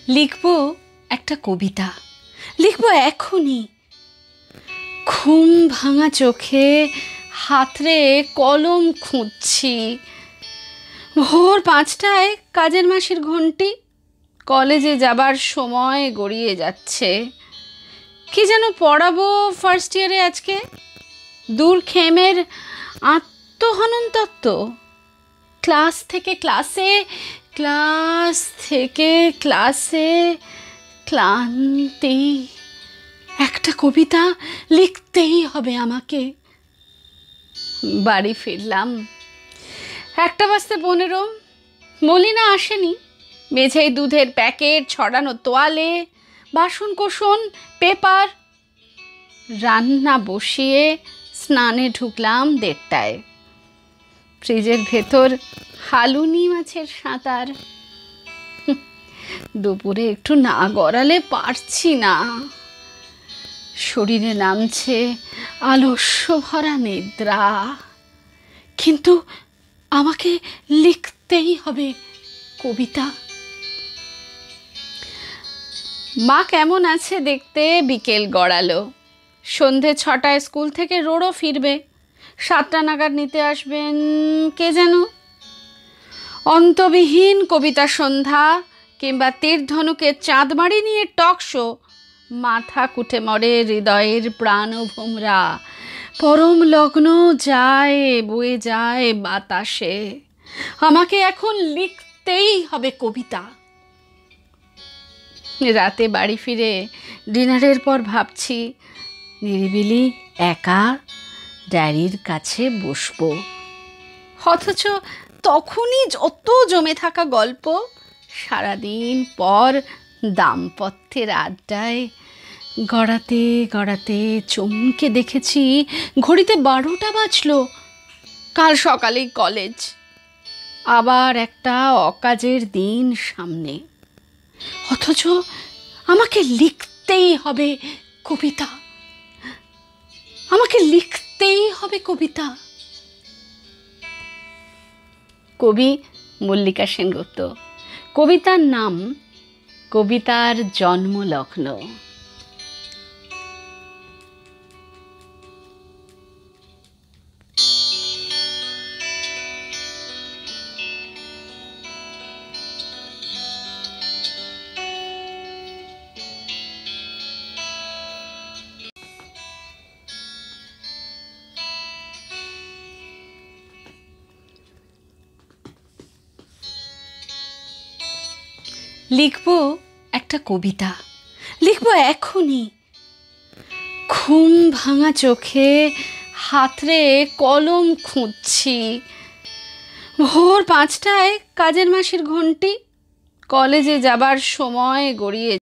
লিখবো একটা কবিতা, লিখবো এখনই। ঘুম ভাঙা চোখে হাতড়ে কলম খুঁজছি। ভোর 5টায় কাজের মাসির ঘন্টি, কলেজে যাবার সময় গড়িয়ে যাচ্ছে। কি যেন পড়াবো ফার্স্ট ইয়ারে আজকে, দূরক্ষেমের আত্মহনন তত্ত্ব। ক্লাস থেকে ক্লাসে, ক্লাস থেকে ক্লাসে, ক্লান্তি। একটা কবিতা লিখতেই হবে আমাকে। বাড়ি ফিরলাম 1:15। মলিনা আসেনি। মেঝেয় দুধের প্যাকেট, ছড়ানো তোয়ালে, বাসন কোসন, পেপার। রান্না বসিয়ে স্নানে ঢুকলাম 1:30টায়। ফ্রিজের ভেতর হালুনি মাছের সাঁতার। দুপুরে একটু না গড়ালে পারছি না। শরীরে নামছে আলস্য ভরা নিদ্রা, কিন্তু আমাকে লিখতেই হবে কবিতা। মা কেমন আছে দেখতে বিকেল গড়ালো। সন্ধে 6টায় স্কুল থেকে রোড়ও ফিরবে। 7টা নাগাদ নিতে আসবেন কে যেন। অন্তবিহীন কবিতা সন্ধ্যা কিংবা তীরধনুকে চাঁদমারি নিয়ে টক শো। মাথা কুটে মরে হৃদয়ের প্রাণভোমরা। পরম লগ্ন যায়, বয়ে যায় বাতাসে। আমাকে এখন লিখতেই হবে কবিতা। রাতে বাড়ি ফিরে ডিনারের পর ভাবছি, নিরিবিলি একা ডায়েরির কাছে বসবো। অথচ তখনই যত জমে থাকা গল্প, সারাদিন পর দাম্পত্যের আড্ডায় গড়াতে গড়াতে চমকে দেখেছি ঘড়িতে 12টা বাজলো। কাল সকালেই কলেজ, আবার একটা অকাজের দিন সামনে। অথচ আমাকে লিখতেই হবে কবিতা, আমাকে লিখতেই হবে কবিতা। কবি মল্লিকা সেনগুপ্ত। কবিতার নাম কবিতার জন্মলগ্ন। লিখবো একটা কবিতা, লিখবো এখনই। ঘুম ভাঙা চোখে হাতড়ে কলম খুঁজছি। ভোর 5টায় কাজের মাসির ঘন্টি, কলেজে যাবার সময় গড়িয়ে